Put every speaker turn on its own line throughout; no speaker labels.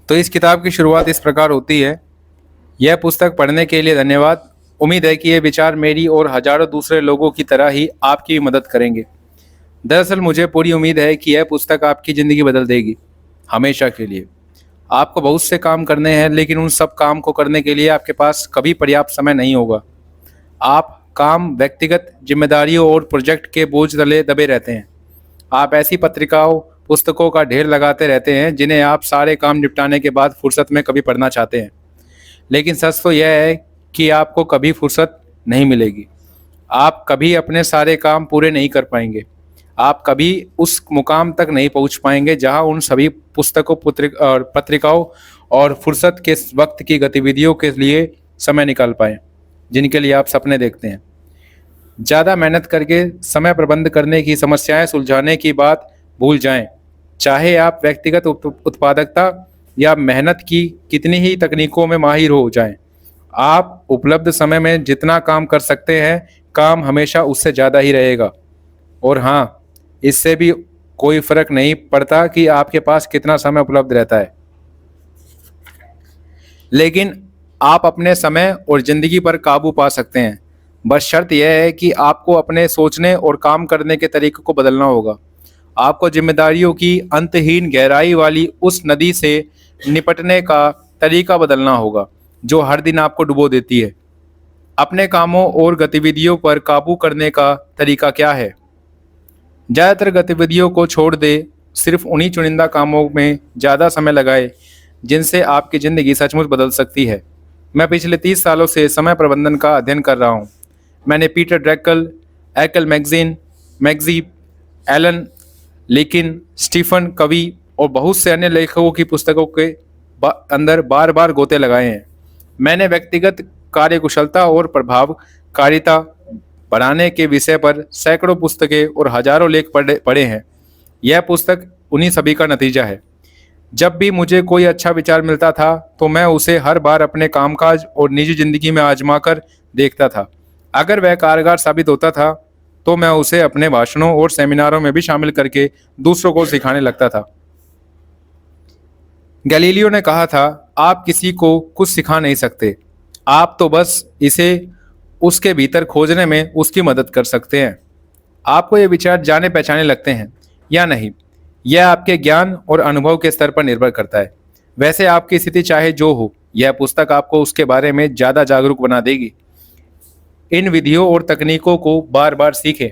तो इस किताब की शुरुआत इस प्रकार होती है। यह पुस्तक पढ़ने के लिए धन्यवाद। उम्मीद है कि ये विचार मेरी और हजारों दूसरे लोगों की तरह ही आपकी भी मदद करेंगे। दरअसल मुझे पूरी उम्मीद है कि यह पुस्तक आपकी ज़िंदगी बदल देगी, हमेशा के लिए। आपको बहुत से काम करने हैं, लेकिन उन सब काम को करने के लिए आपके पास कभी पर्याप्त समय नहीं होगा। आप काम, व्यक्तिगत जिम्मेदारियों और प्रोजेक्ट के बोझ तले दबे रहते हैं। आप ऐसी पत्रिकाओं, पुस्तकों का ढेर लगाते रहते हैं जिन्हें आप सारे काम निपटाने के बाद फुर्सत में कभी पढ़ना चाहते हैं। लेकिन सच तो यह है कि आपको कभी फुर्सत नहीं मिलेगी। आप कभी अपने सारे काम पूरे नहीं कर पाएंगे। आप कभी उस मुकाम तक नहीं पहुंच पाएंगे जहां उन सभी पुस्तकों, पत्रिकाओं और फुर्सत के वक्त की गतिविधियों के लिए समय निकाल पाएं जिनके लिए आप सपने देखते हैं। ज़्यादा मेहनत करके समय प्रबंध करने की, समस्याएं सुलझाने की बात भूल जाएं। चाहे आप व्यक्तिगत उत्पादकता या मेहनत की कितनी ही तकनीकों में माहिर हो जाएं, आप उपलब्ध समय में जितना काम कर सकते हैं, काम हमेशा उससे ज़्यादा ही रहेगा। और हाँ, इससे भी कोई फर्क नहीं पड़ता कि आपके पास कितना समय उपलब्ध रहता है। लेकिन आप अपने समय और ज़िंदगी पर काबू पा सकते हैं। बस शर्त यह है कि आपको अपने सोचने और काम करने के तरीके को बदलना होगा। आपको जिम्मेदारियों की अंतहीन गहराई वाली उस नदी से निपटने का तरीका बदलना होगा जो हर दिन आपको डुबो देती है। अपने कामों और गतिविधियों पर काबू करने का तरीका क्या है? ज़्यादातर गतिविधियों को छोड़ दे, सिर्फ उन्हीं चुनिंदा कामों में ज़्यादा समय लगाए जिनसे आपकी ज़िंदगी सचमुच बदल सकती है। मैं पिछले 30 सालों से समय प्रबंधन का अध्ययन कर रहा हूँ। मैंने पीटर ड्रैकल, एकल मैग्जी, एलन लेकिन, स्टीफन कवी और बहुत से अन्य लेखकों की पुस्तकों के अंदर बार बार गोते लगाए हैं। मैंने व्यक्तिगत कार्यकुशलता और प्रभावकारिता बढ़ाने के विषय पर सैकड़ों पुस्तकें और हजारों लेख पढ़े हैं। यह पुस्तक उन्हीं सभी का नतीजा है। जब भी मुझे कोई अच्छा विचार मिलता था तो मैं उसे हर बार अपने कामकाज और निजी जिंदगी में आजमा कर देखता था। अगर वह कारगर साबित होता था तो मैं उसे अपने भाषणों और सेमिनारों में भी शामिल करके दूसरों को सिखाने लगता था। गैलीलियो ने कहा था, आप किसी को कुछ सिखा नहीं सकते, आप तो बस इसे उसके भीतर खोजने में उसकी मदद कर सकते हैं। आपको ये विचार जाने पहचाने लगते हैं या नहीं, यह आपके ज्ञान और अनुभव के स्तर पर निर्भर करता है। वैसे आपकी स्थिति चाहे जो हो, यह पुस्तक आपको उसके बारे में ज़्यादा जागरूक बना देगी। इन विधियों और तकनीकों को बार बार सीखें।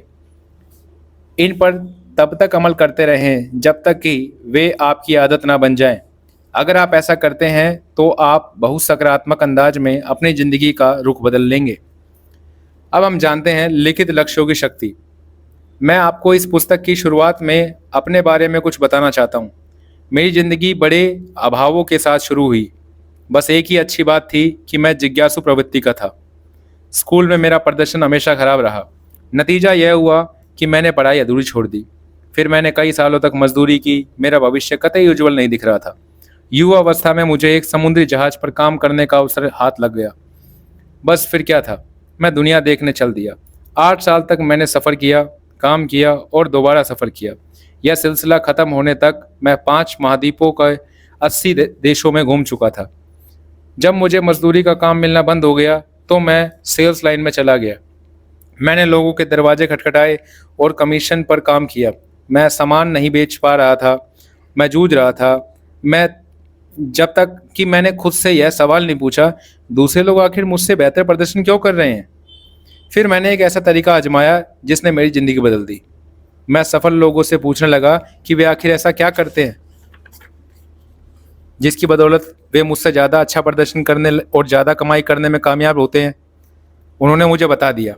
इन पर तब तक अमल करते रहें जब तक कि वे आपकी आदत ना बन जाएं। अगर आप ऐसा करते हैं तो आप बहुत सकारात्मक अंदाज में अपनी ज़िंदगी का रुख बदल लेंगे। अब हम जानते हैं लिखित लक्ष्यों की शक्ति। मैं आपको इस पुस्तक की शुरुआत में अपने बारे में कुछ बताना चाहता हूँ। मेरी ज़िंदगी बड़े अभावों के साथ शुरू हुई। बस एक ही अच्छी बात थी कि मैं जिज्ञासु प्रवृत्ति का था। स्कूल में मेरा प्रदर्शन हमेशा खराब रहा। नतीजा यह हुआ कि मैंने पढ़ाई अधूरी छोड़ दी। फिर मैंने कई सालों तक मजदूरी की। मेरा भविष्य कतई उज्जवल नहीं दिख रहा था। युवा अवस्था में मुझे एक समुद्री जहाज पर काम करने का अवसर हाथ लग गया। बस फिर क्या था, मैं दुनिया देखने चल दिया। 8 साल तक मैंने सफ़र किया, काम किया और दोबारा सफ़र किया। यह सिलसिला ख़त्म होने तक मैं 5 महाद्वीपों का 80 देशों में घूम चुका था। जब मुझे मजदूरी का काम मिलना बंद हो गया तो मैं सेल्स लाइन में चला गया। मैंने लोगों के दरवाजे खटखटाए और कमीशन पर काम किया। मैं सामान नहीं बेच पा रहा था, मैं जूझ रहा था। मैं जब तक कि मैंने खुद से यह सवाल नहीं पूछा, दूसरे लोग आखिर मुझसे बेहतर प्रदर्शन क्यों कर रहे हैं। फिर मैंने एक ऐसा तरीका आजमाया जिसने मेरी ज़िंदगी बदल दी। मैं सफल लोगों से पूछने लगा कि वे आखिर ऐसा क्या करते हैं जिसकी बदौलत वे मुझसे ज़्यादा अच्छा प्रदर्शन करने और ज़्यादा कमाई करने में कामयाब होते हैं। उन्होंने मुझे बता दिया।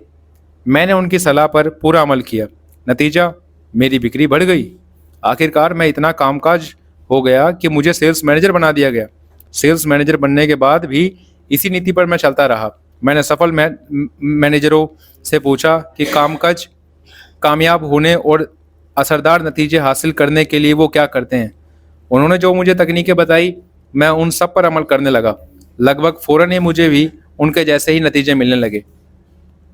मैंने उनकी सलाह पर पूरा अमल किया। नतीजा, मेरी बिक्री बढ़ गई। आखिरकार मैं इतना कामकाज हो गया कि मुझे सेल्स मैनेजर बना दिया गया। सेल्स मैनेजर बनने के बाद भी इसी नीति पर मैं चलता रहा। मैंने सफल मैनेजरों से पूछा कि कामकाज कामयाब होने और असरदार नतीजे हासिल करने के लिए वो क्या करते हैं। उन्होंने जो मुझे तकनीकें बताई, मैं उन सब पर अमल करने लगा। लगभग फ़ौरन ही मुझे भी उनके जैसे ही नतीजे मिलने लगे।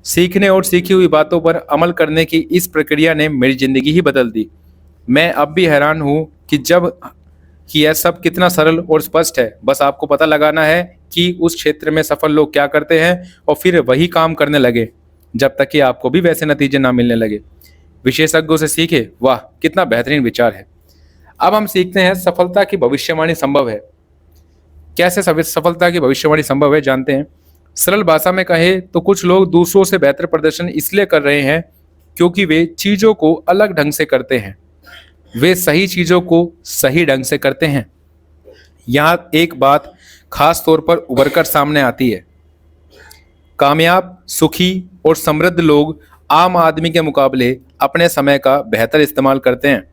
सीखने और सीखी हुई बातों पर अमल करने की इस प्रक्रिया ने मेरी ज़िंदगी ही बदल दी। मैं अब भी हैरान हूँ कि यह सब कितना सरल और स्पष्ट है। बस आपको पता लगाना है कि उस क्षेत्र में सफल लोग क्या करते हैं और फिर वही काम करने लगे जब तक कि आपको भी वैसे नतीजे ना मिलने लगे। विशेषज्ञों से सीखे, वाह कितना बेहतरीन विचार है। अब हम सीखते हैं सफलता की भविष्यवाणी संभव है। कैसे सफलता की भविष्यवाणी संभव है जानते हैं। सरल भाषा में कहे तो कुछ लोग दूसरों से बेहतर प्रदर्शन इसलिए कर रहे हैं क्योंकि वे चीजों को अलग ढंग से करते हैं। वे सही चीजों को सही ढंग से करते हैं। यहाँ एक बात खास तौर पर उभर कर सामने आती है। कामयाब, सुखी और समृद्ध लोग आम आदमी के मुकाबले अपने समय का बेहतर इस्तेमाल करते हैं।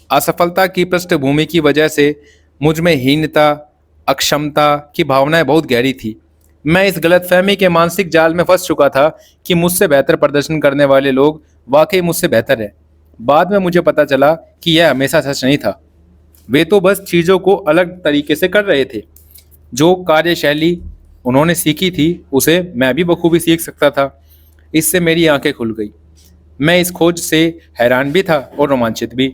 असफलता की पृष्ठभूमि की वजह से मुझ में हीनता, अक्षमता की भावनाएं बहुत गहरी थी। मैं इस गलतफहमी के मानसिक जाल में फंस चुका था कि मुझसे बेहतर प्रदर्शन करने वाले लोग वाकई मुझसे बेहतर हैं। बाद में मुझे पता चला कि यह हमेशा सच नहीं था। वे तो बस चीज़ों को अलग तरीके से कर रहे थे। जो कार्यशैली उन्होंने सीखी थी उसे मैं भी बखूबी सीख सकता था। इससे मेरी आंखें खुल गई। मैं इस खोज से हैरान भी था और रोमांचित भी।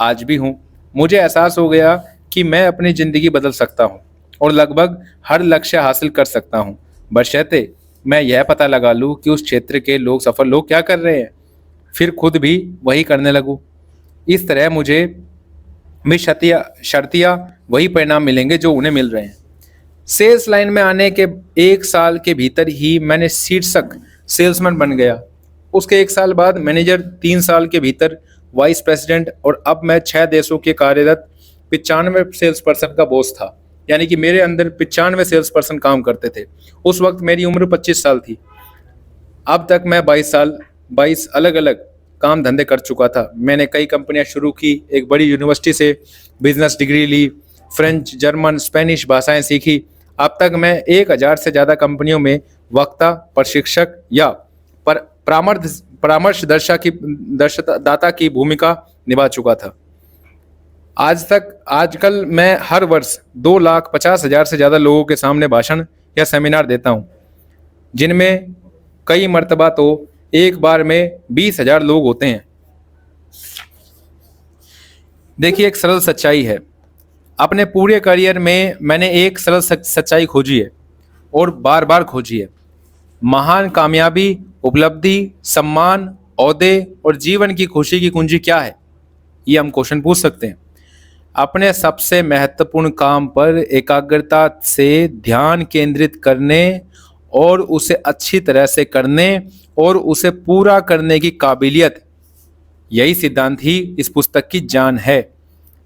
आज भी हूँ। मुझे एहसास हो गया कि मैं अपनी ज़िंदगी बदल सकता हूँ और लगभग हर लक्ष्य हासिल कर सकता हूँ, बशर्ते मैं यह पता लगा लूँ कि उस क्षेत्र के सफल लोग क्या कर रहे हैं, फिर खुद भी वही करने लगूँ। इस तरह मुझे भी शर्तिया वही परिणाम मिलेंगे जो उन्हें मिल रहे हैं। सेल्स लाइन में आने के 1 साल के भीतर ही मैंने शीर्षक सेल्समैन बन गया। उसके 1 साल बाद मैनेजर, 3 साल के भीतर वाइस प्रेसिडेंट और अब मैं 6 देशों के कार्यरत 95 सेल्स पर्सन का बॉस था। यानी कि मेरे अंदर 95 सेल्स पर्सन काम करते थे। उस वक्त मेरी उम्र 25 साल थी। अब तक मैं 22 अलग अलग काम धंधे कर चुका था। मैंने कई कंपनियां शुरू की, एक बड़ी यूनिवर्सिटी से बिजनेस डिग्री ली, फ्रेंच, जर्मन, स्पेनिश भाषाएं सीखी। अब तक मैं 1000 से ज़्यादा कंपनियों में वक्ता, प्रशिक्षक या परामर्शदाता की भूमिका निभा चुका था। आजकल मैं हर वर्ष 2,50,000 से ज़्यादा लोगों के सामने भाषण या सेमिनार देता हूँ, जिनमें कई मर्तबा तो एक बार में 20,000 लोग होते हैं। देखिए, एक सरल सच्चाई है। अपने पूरे करियर में मैंने एक सरल सच्चाई खोजी है और बार बार खोजी है। महान कामयाबी, उपलब्धि, सम्मान, ओहदे और जीवन की खुशी की कुंजी क्या है? ये हम क्वेश्चन पूछ सकते हैं। अपने सबसे महत्वपूर्ण काम पर एकाग्रता से ध्यान केंद्रित करने और उसे अच्छी तरह से करने और उसे पूरा करने की काबिलियत, यही सिद्धांत ही इस पुस्तक की जान है।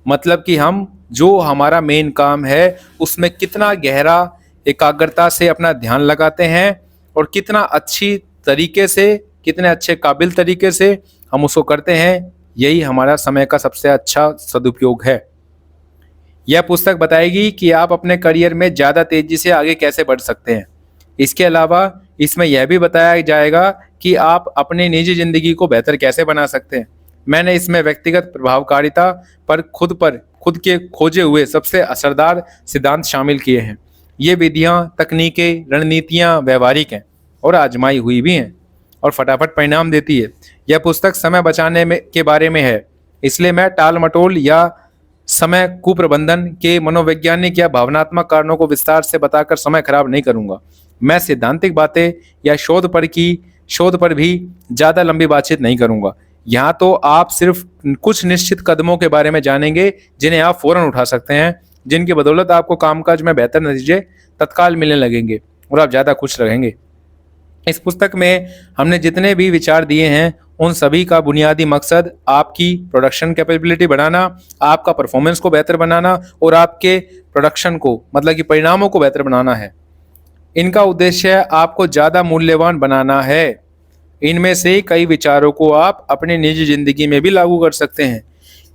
मतलब कि हम जो हमारा मेन काम है उसमें कितना गहरा एकाग्रता से अपना ध्यान लगाते हैं और कितना अच्छी तरीके से, कितने अच्छे काबिल तरीके से हम उसको करते हैं, यही हमारा समय का सबसे अच्छा सदुपयोग है। यह पुस्तक बताएगी कि आप अपने करियर में ज़्यादा तेज़ी से आगे कैसे बढ़ सकते हैं। इसके अलावा इसमें यह भी बताया जाएगा कि आप अपनी निजी ज़िंदगी को बेहतर कैसे बना सकते हैं। मैंने इसमें व्यक्तिगत प्रभावकारिता पर खुद के खोजे हुए सबसे असरदार सिद्धांत शामिल किए हैं। ये विधियाँ, तकनीकें, रणनीतियाँ व्यावहारिक हैं और आजमाई हुई भी हैं और फटाफट परिणाम देती है। यह पुस्तक समय बचाने के बारे में है, इसलिए मैं टाल मटोल या समय कुप्रबंधन के मनोवैज्ञानिक या भावनात्मक कारणों को विस्तार से बताकर समय खराब नहीं करूंगा। मैं सैद्धांतिक बातें या शोध पर भी ज़्यादा लंबी बातचीत नहीं करूंगा। यहाँ तो आप सिर्फ कुछ निश्चित कदमों के बारे में जानेंगे जिन्हें आप फौरन उठा सकते हैं, जिनकी बदौलत आपको कामकाज में बेहतर नतीजे तत्काल मिलने लगेंगे और आप ज़्यादा खुश रहेंगे। इस पुस्तक में हमने जितने भी विचार दिए हैं उन सभी का बुनियादी मकसद आपकी प्रोडक्शन कैपेबिलिटी बढ़ाना, आपका परफॉर्मेंस को बेहतर बनाना और आपके प्रोडक्शन को, मतलब कि परिणामों को बेहतर बनाना है। इनका उद्देश्य आपको ज़्यादा मूल्यवान बनाना है। इनमें से कई विचारों को आप अपनी निजी जिंदगी में भी लागू कर सकते हैं।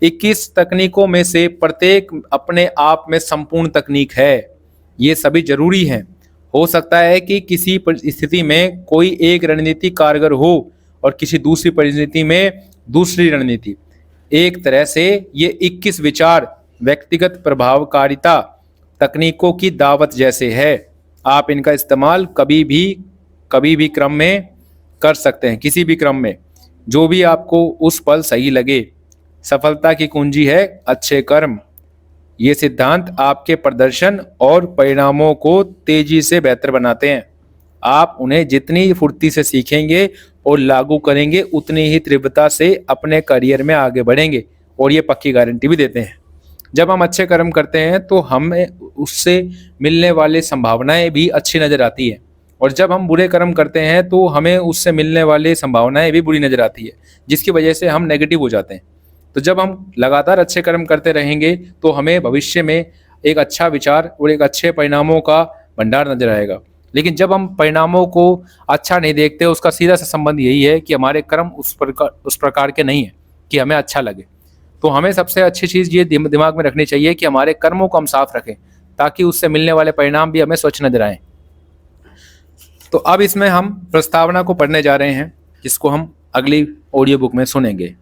21 तकनीकों में से प्रत्येक अपने आप में संपूर्ण तकनीक है। ये सभी जरूरी हैं। हो सकता है कि किसी स्थिति में कोई एक रणनीति कारगर हो और किसी दूसरी परिस्थिति में दूसरी रणनीति। एक तरह से ये 21 विचार व्यक्तिगत प्रभावकारिता तकनीकों की दावत जैसे है। आप इनका इस्तेमाल कभी भी क्रम में कर सकते हैं, किसी भी क्रम में, जो भी आपको उस पल सही लगे। सफलता की कुंजी है अच्छे कर्म। ये सिद्धांत आपके प्रदर्शन और परिणामों को तेजी से बेहतर बनाते हैं। आप उन्हें जितनी फुर्ती से सीखेंगे और लागू करेंगे, उतनी ही तीव्रता से अपने करियर में आगे बढ़ेंगे। और ये पक्की गारंटी भी देते हैं। जब हम अच्छे कर्म करते हैं तो हमें उससे मिलने वाली संभावनाएं भी अच्छी नजर आती है, और जब हम बुरे कर्म करते हैं तो हमें उससे मिलने वाली संभावनाएं भी बुरी नजर आती है, जिसकी वजह से हम नेगेटिव हो जाते हैं। तो जब हम लगातार अच्छे कर्म करते रहेंगे तो हमें भविष्य में एक अच्छा विचार और एक अच्छे परिणामों का भंडार नजर आएगा। लेकिन जब हम परिणामों को अच्छा नहीं देखते, उसका सीधा सा संबंध यही है कि हमारे कर्म उस प्रकार के नहीं है कि हमें अच्छा लगे। तो हमें सबसे अच्छी चीज़ ये दिमाग में रखनी चाहिए कि हमारे कर्मों को हम साफ रखें, ताकि उससे मिलने वाले परिणाम भी हमें स्वच्छ नजर आएं। तो अब इसमें हम प्रस्तावना को पढ़ने जा रहे हैं, जिसको हम अगली ऑडियो बुक में सुनेंगे।